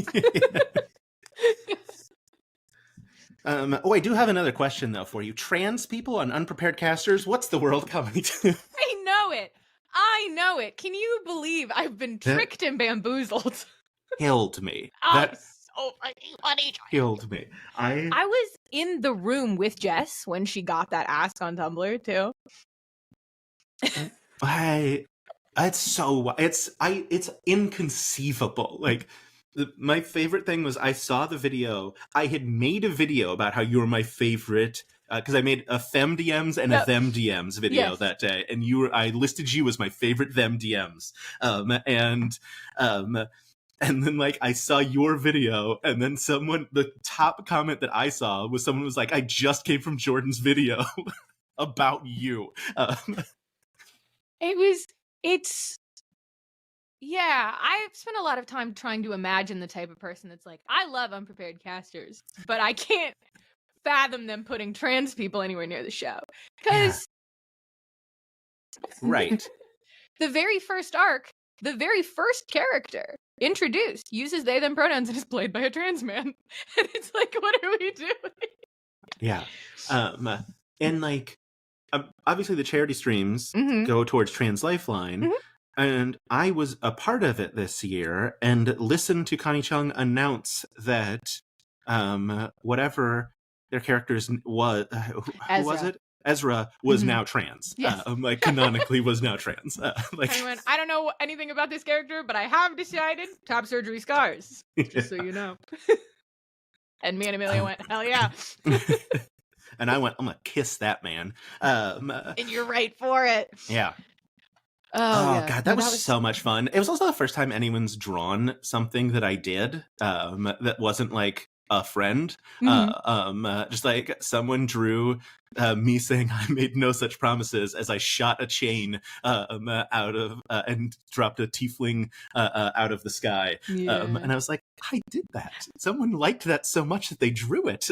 I do have another question though for you. Trans people on Unprepared Casters, what's the world coming to? I know it. Can you believe I've been tricked and bamboozled? Killed me. That's so fucking funny. Killed me. I was in the room with Jess when she got that ask on Tumblr too. It's inconceivable. Like, my favorite thing was I saw the video. I had made a video about how you were my favorite, because I made a FemDMs and a Them DMs video that day, and I listed you as my favorite Them DMs. And then like I saw your video, and then the top comment that I saw was someone was like, I just came from Jordan's video about you. Yeah, I've spent a lot of time trying to imagine the type of person that's like, I love unprepared casters, but I can't fathom them putting trans people anywhere near the show. Because right. The very first arc, the very first character introduced uses they them pronouns and is played by a trans man. And it's like, what are we doing? Yeah. And like obviously the charity streams go towards Trans Lifeline. And I was a part of it this year and listened to Connie Chung announce that whatever their characters was, who was it? Ezra was now trans. Yes. Like canonically was now trans. Like I went, I don't know anything about this character, but I have decided top surgery scars. Just so you know. And me and Amelia went, hell yeah. And I went, I'm gonna kiss that man. And you're right for it. Yeah. Oh yeah. God, that was so much fun. It was also the first time anyone's drawn something that I did that wasn't like a friend. Just like someone drew me saying I made no such promises as I shot a chain out of and dropped a tiefling out of the sky. Yeah. And I was like, I did that. Someone liked that so much that they drew it.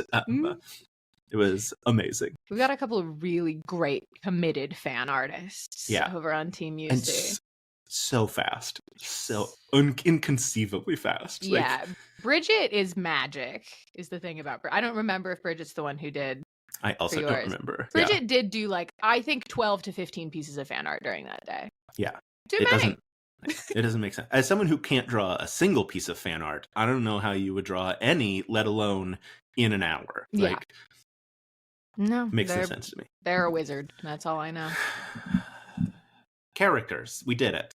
It was amazing. We got a couple of really great committed fan artists over on Team UC. And so fast. So inconceivably fast. Yeah. Like, Bridget is magic, is the thing about Bridget. I don't remember if Bridget's the one who did. I also don't remember. Bridget did do like, I think 12 to 15 pieces of fan art during that day. Yeah. Too many. It doesn't make sense. As someone who can't draw a single piece of fan art, I don't know how you would draw any, let alone in an hour. Yeah. Like, no. Makes no sense to me. They're a wizard. That's all I know. Characters. We did it.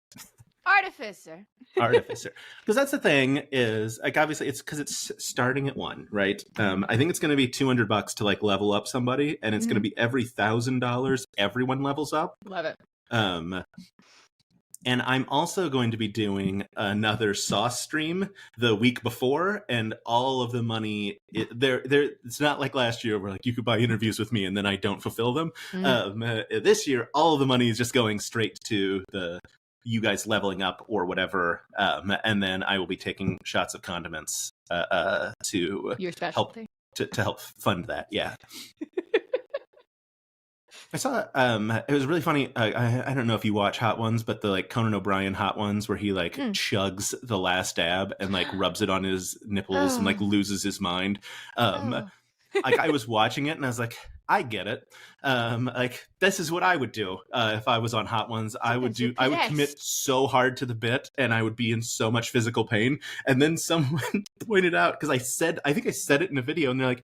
Artificer. Because that's the thing is, like, obviously it's because it's starting at 1, right? I think it's going to be $200 to like level up somebody, and it's going to be every $1,000 everyone levels up. Love it. And I'm also going to be doing another sauce stream the week before, and all of the money it's not like last year where like you could buy interviews with me and then I don't fulfill them. This year, all of the money is just going straight to you guys leveling up or whatever, and then I will be taking shots of condiments to your specialty to help fund that. Yeah. I saw it was really funny. I don't know if you watch Hot Ones, but the like Conan O'Brien Hot Ones where he like chugs the last dab and like rubs it on his nipples and like loses his mind. Like I was watching it and I was like, I get it. Like this is what I would do if I was on Hot Ones. I would commit so hard to the bit and I would be in so much physical pain. And then someone pointed out, because I think I said it in a video, and they're like,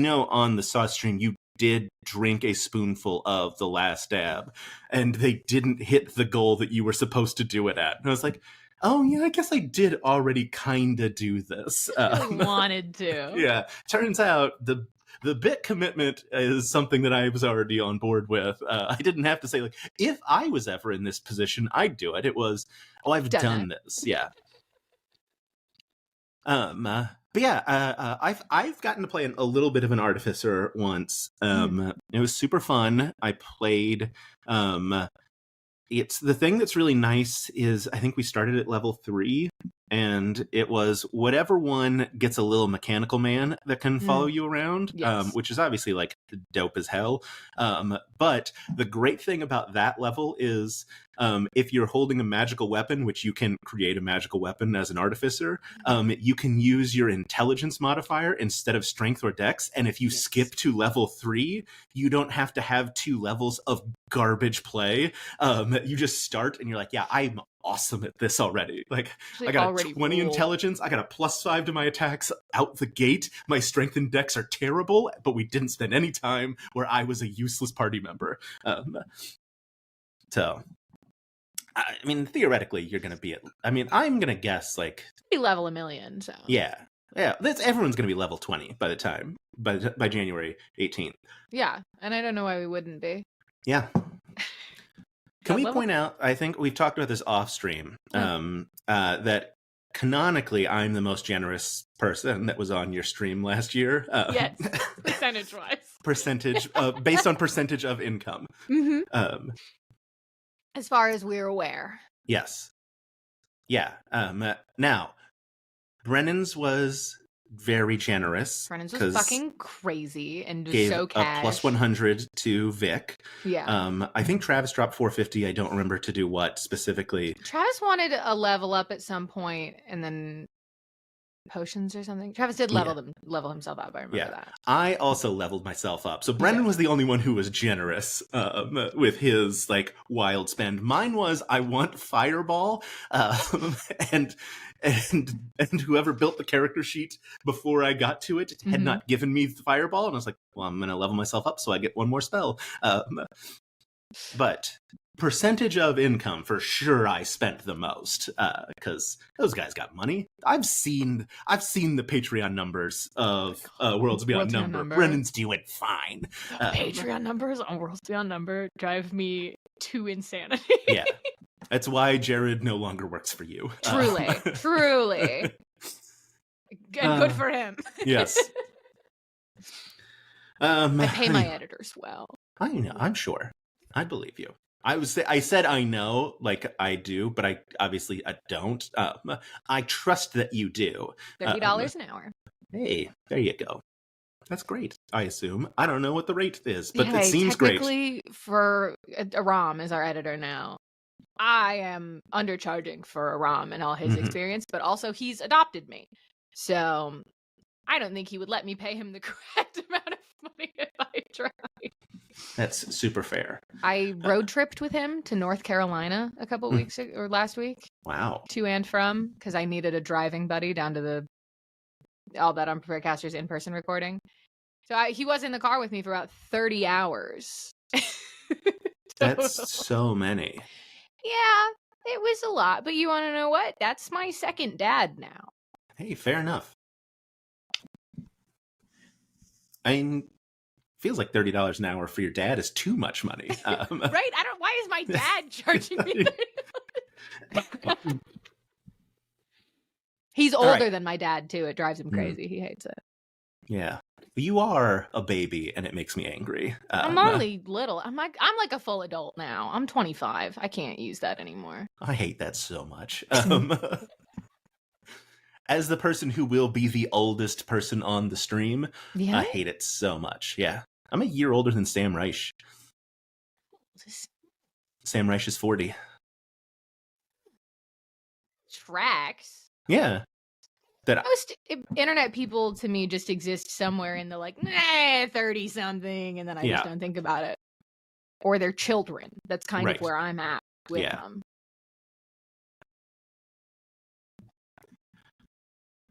on the sauce stream, you did drink a spoonful of the last dab and they didn't hit the goal that you were supposed to do it at. And I was like, oh yeah, I guess I did already kind of do this. I wanted to. Yeah. Turns out the bit commitment is something that I was already on board with. I didn't have to say like, if I was ever in this position, I'd do it. It was, I've done this. Yeah. But yeah, I've gotten to play a little bit of an artificer once. It was super fun. I played. It's the thing that's really nice is I think we started at level 3, and it was whatever one gets a little mechanical man that can follow you around, which is obviously like dope as hell. But the great thing about that level is if you're holding a magical weapon, which you can create a magical weapon as an artificer, you can use your intelligence modifier instead of strength or dex. And if you skip to level 3, you don't have to have 2 levels of garbage play. You just start and you're like, yeah, I'm awesome at this already. Like I got a 20 intelligence, I got a +5 to my attacks out the gate. My strength and dex are terrible, but we didn't spend any time where I was a useless party member. So I mean, theoretically, you're going to be I'm going to guess like be level 1 million. So yeah, everyone's going to be level 20 by the time by January 18th. Yeah, and I don't know why we wouldn't be. Yeah. Can we point out? I think we've talked about this off stream. That canonically, I'm the most generous person that was on your stream last year. Yes, percentage-wise. Based on percentage of income. Mm-hmm. As far as we're aware. Yes. Yeah. Now, Brennan's was very generous. Brennan's was fucking crazy and gave so cash. A plus 100 to Vic. Yeah. I think Travis dropped 450. I don't remember to do what specifically. Travis wanted a level up at some point, and then potions or something. Travis did level himself up. I remember that. I also leveled myself up. So Brendan was the only one who was generous with his like wild spend. Mine was I want Fireball, and whoever built the character sheet before I got to it had not given me the Fireball, and I was like, well, I'm gonna level myself up so I get one more spell. But percentage of income, for sure, I spent the most because those guys got money. I've seen the Patreon numbers of Worlds Beyond Number. Brennan's doing fine. Patreon numbers on Worlds Beyond Number drive me to insanity. Yeah, that's why Jared no longer works for you. Truly, and good for him. Yes. I pay my editors well. I know. I'm sure. I believe you. I said I know, like I do, but I don't. I trust that you do. $30 an hour. Hey, there you go. That's great. I assume. I don't know what the rate is, but it seems great. Technically, for Aram is our editor now. I am undercharging for Aram and all his experience, but also he's adopted me, so I don't think he would let me pay him the correct amount of money if I tried. That's super fair. I road tripped with him to North Carolina a couple weeks ago, or last week. Wow. To and from, because I needed a driving buddy down to the All That Unprepared Casters in-person recording. So he was in the car with me for about 30 hours. That's so many. Yeah, it was a lot. But you want to know what? That's my second dad now. Hey, fair enough. I mean, feels like $30 an hour for your dad is too much money. Right? Why is my dad charging me $30? He's older than my dad too. It drives him crazy. He hates it. Yeah. You are a baby and it makes me angry. I'm only little. I'm like a full adult now. I'm 25. I can't use that anymore. I hate that so much. As the person who will be the oldest person on the stream, I hate it so much. Yeah. I'm a year older than Sam Reich. Sam Reich is 40. Tracks. Yeah. Most internet people to me just exist somewhere in the 30 something, and then I just don't think about it. Or they're children. That's kind of where I'm at with them.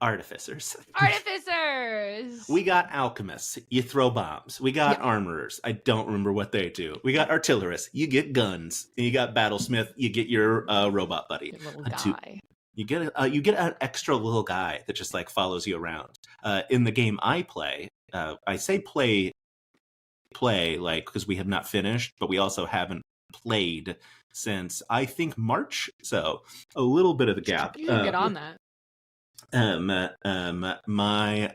Artificers. We got alchemists. You throw bombs. We got armorers. I don't remember what they do. We got artillerists. You get guns. And you got battlesmith. You get your robot buddy. Your little guy. You get an extra little guy that just follows you around. In the game I play, I say play because we have not finished, but we also haven't played since I think March. So a little bit of a gap. You can get on that. My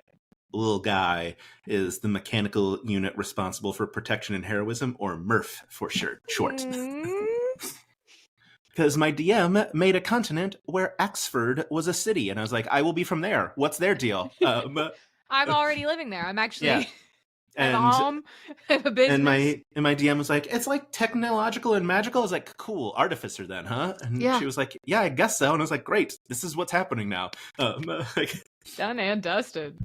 little guy is the mechanical unit responsible for protection and heroism, or MRF for short. Because my DM made a continent where Axford was a city, and I was like, I will be from there. What's their deal? I'm already living there. I'm actually I have a and home, I have a business. And my DM was like, it's like technological and magical. I was like, cool, artificer then, huh? And she was like, yeah, I guess so. And I was like, great, this is what's happening now. Done and dusted.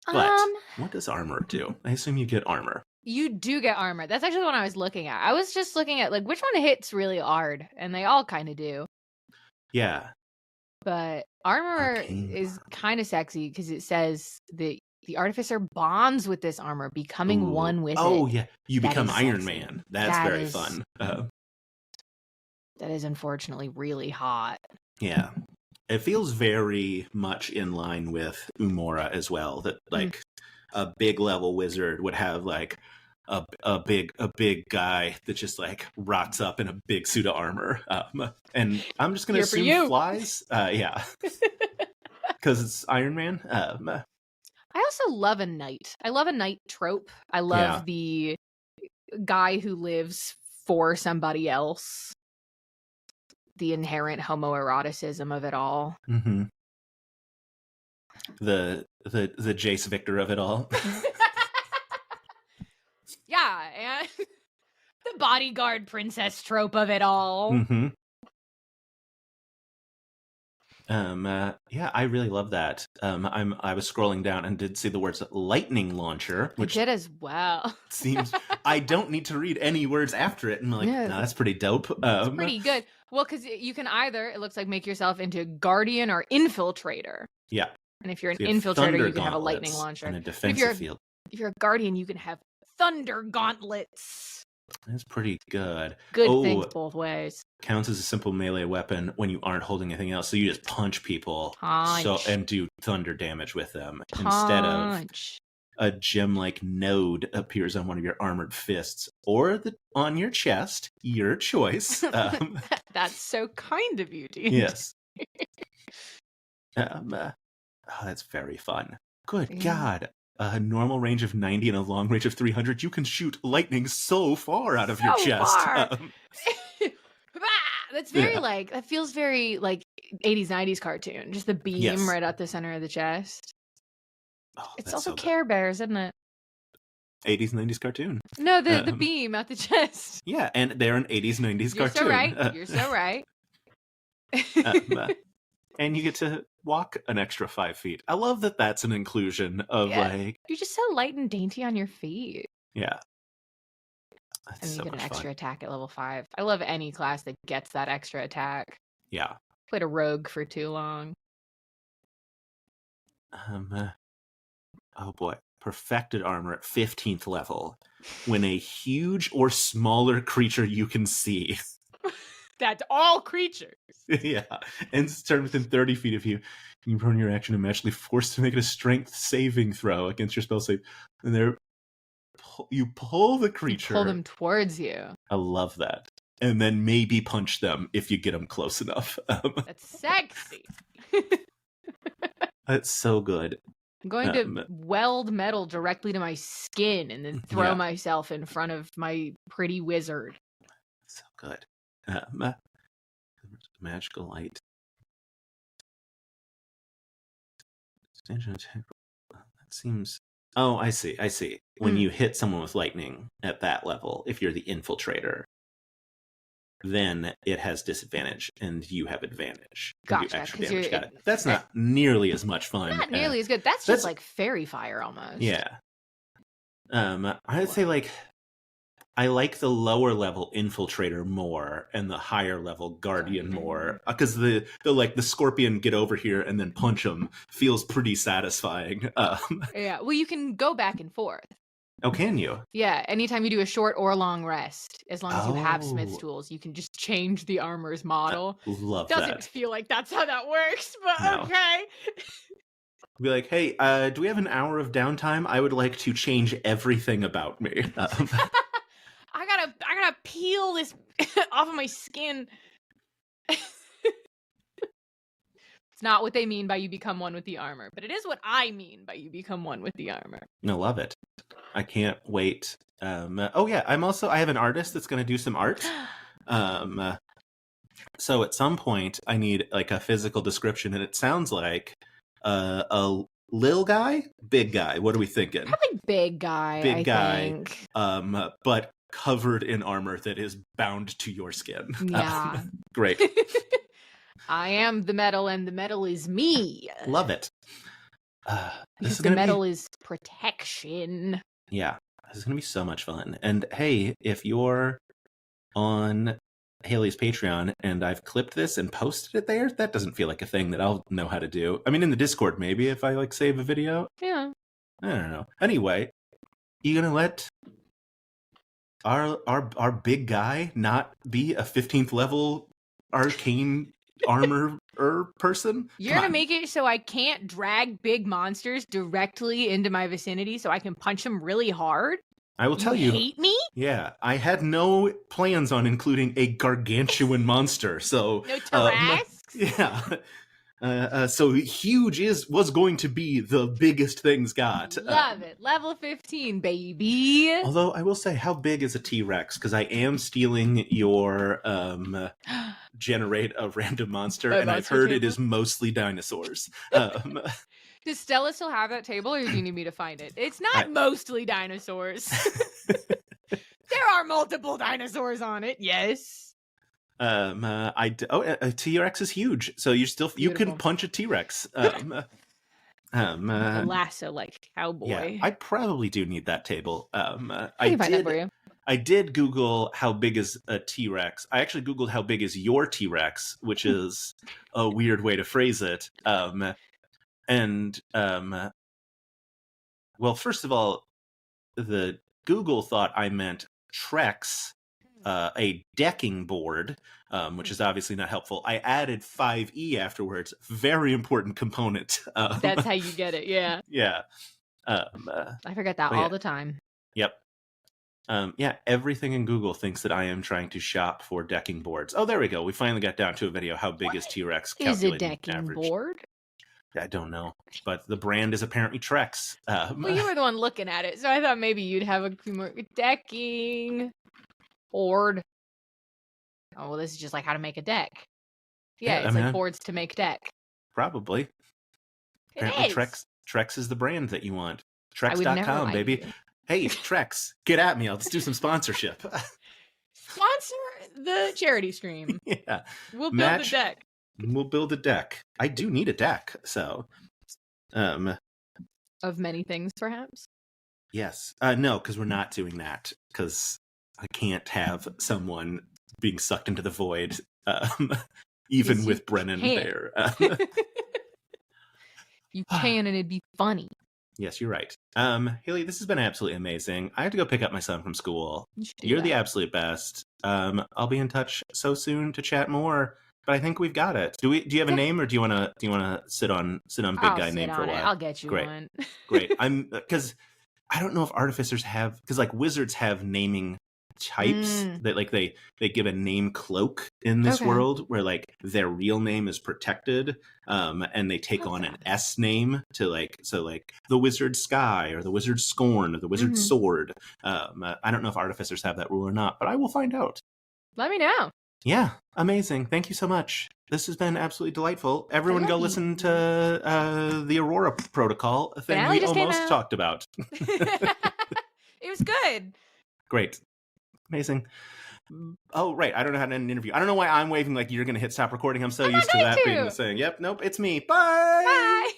But what does armor do? I assume you get armor. You do get armor. That's actually what I was looking at. I was just looking at which one hits really hard, and they all kind of do. Yeah. But armor is kind of sexy because it says that the artificer bonds with this armor, becoming one with it. Oh, yeah. You become Iron Man. That's very fun. That is unfortunately really hot. Yeah. It feels very much in line with Umora as well, that a big level wizard would have a big guy that just like rocks up in a big suit of armor. And I'm just gonna Here for assume you. flies. Yeah, because it's Iron Man. I also love a knight. I love a knight trope. I love the guy who lives for somebody else. The inherent homoeroticism of it all. Mm-hmm. The Jace Victor of it all. Yeah, and the bodyguard princess trope of it all. Mm-hmm. Yeah, I really love that. I was scrolling down and did see the words lightning launcher, which I did as well. seems I don't need to read any words after it. And I'm like, no, that's pretty dope. It's pretty good. Well, because you can either, it looks like, make yourself into guardian or infiltrator. Yeah. And if you're an infiltrator, you can have a lightning launcher. And a defensive field. If you're a guardian, you can have thunder gauntlets. That's pretty good. Good things both ways. Counts as a simple melee weapon when you aren't holding anything else. So you just punch people and do thunder damage with them instead of a gem-like node appears on one of your armored fists or on your chest. Your choice. That's so kind of you, dude. Yes. That's very fun. Good God. A normal range of 90 and a long range of 300. You can shoot lightning so far out of your chest. That's very that feels very like 80s, 90s cartoon. Just the beam right out the center of the chest. Oh, it's also Care Bears, isn't it? 80s, 90s cartoon. No, the beam out the chest. Yeah, and they're an 80s, 90s cartoon. You're so right. And you get to walk an extra 5 feet. I love that that's an inclusion of like... You're just so light and dainty on your feet. Yeah. That's and you get an extra attack at level 5. I love any class that gets that extra attack. Yeah. Played a rogue for too long. Oh boy. Perfected armor at 15th level. When a huge or smaller creature you can see... That's all creatures. Yeah. And turn within 30 feet of you. You can burn your action and magically forced to make it a strength saving throw against your spell save. And you pull the creature. You pull them towards you. I love that. And then maybe punch them if you get them close enough. That's sexy. That's so good. I'm going to weld metal directly to my skin and then throw myself in front of my pretty wizard. So good. Magical light. That seems... Oh, I see. When you hit someone with lightning at that level, if you're the infiltrator, then it has disadvantage and you have advantage. Gotcha. Extra damage. Got it. That's not nearly as much fun. Not nearly as good. That's just like fairy fire almost. Yeah. I'd say like I like the lower level infiltrator more and the higher level guardian more because the scorpion get over here and then punch him feels pretty satisfying. Yeah, well, you can go back and forth. Oh, can you? Yeah, anytime you do a short or long rest, as long as you have smith's tools, you can just change the armor's model. Love Doesn't that. feel like that's how that works, but No. Okay. Be like, hey, do we have an hour of downtime? I would like to change everything about me. I gotta peel this off of my skin. It's not what they mean by you become one with the armor, but it is what I mean by you become one with the armor. No, love it. I can't wait. I have an artist that's going to do some art. So at some point I need like a physical description, and it sounds like a little guy, big guy. What are we thinking? Probably big guy. Big guy. Think. But covered in armor that is bound to your skin. Yeah. Great. I am the metal, and the metal is me. Love it. The metal is protection. Yeah, this is going to be so much fun. And hey, if you're on Haley's Patreon and I've clipped this and posted it there, that doesn't feel like a thing that I'll know how to do. I mean, in the Discord, maybe if I like save a video. Yeah. I don't know. Anyway, you going to let our big guy not be a 15th level arcane armor person? You're gonna make it so I can't drag big monsters directly into my vicinity so I can punch them really hard? I will tell you. Hate me? Yeah, I had no plans on including a gargantuan monster, so No Tarrasques? yeah. So huge was going to be the biggest things got. Love it. Level 15, baby. Although I will say, how big is a T-Rex? Because I am stealing your generate a random monster, and I've heard it is mostly dinosaurs. Does Stella still have that table, or do you need me to find it? It's not mostly dinosaurs. There are multiple dinosaurs on it. Yes. A T-Rex is huge, so you can punch a T-Rex. Lasso like cowboy. Yeah, I probably do need that table. I can find that for you. I did Google how big is a T-Rex. I actually Googled how big is your T-Rex, which is a weird way to phrase it. Well, first of all, the Google thought I meant Trex, a decking board, which is obviously not helpful. I added 5E afterwards. Very important component. That's how you get it, yeah. Yeah. I forget that all the time. Yep. Yeah, everything in Google thinks that I am trying to shop for decking boards. Oh, there we go. We finally got down to a video. How big is T-Rex? Is a decking board? I don't know, but the brand is apparently Trex. Well, you were the one looking at it, so I thought maybe you'd have a few more decking board. Oh, well, this is just like how to make a deck. Yeah, it's like boards to make deck. Probably. Apparently, Trex is the brand that you want. Trex.com, baby. Hey, Trex, get at me. Let's do some sponsorship. Sponsor the charity stream. Yeah. We'll build the deck. We'll build a deck. I do need a deck, so. Of many things, perhaps? Yes. No, because we're not doing that. Because I can't have someone being sucked into the void, even with Brennan there. You can, and it'd be funny. Yes, you're right. Haley, this has been absolutely amazing. I have to go pick up my son from school. You're the absolute best. I'll be in touch so soon to chat more. But I think we've got it. Do you have a name, or do you want to sit on big guy name for a while? I'll get you one. Great. Because I don't know if artificers have, because like wizards have naming types that like they give a name cloak in this world where like their real name is protected, and they take on an S name to like the wizard sky or the wizard scorn or the wizard sword. I don't know if artificers have that rule or not, but I will find out. Let me know. Yeah, amazing. Thank you so much. This has been absolutely delightful. Everyone go listen to the Aurora Protocol, a thing we almost talked about. It was good. Great. Amazing. Oh, right. I don't know how to end an interview. I don't know why I'm waving like you're going to hit stop recording. I'm so used to that being the thing. Yep. Nope. It's me. Bye. Bye.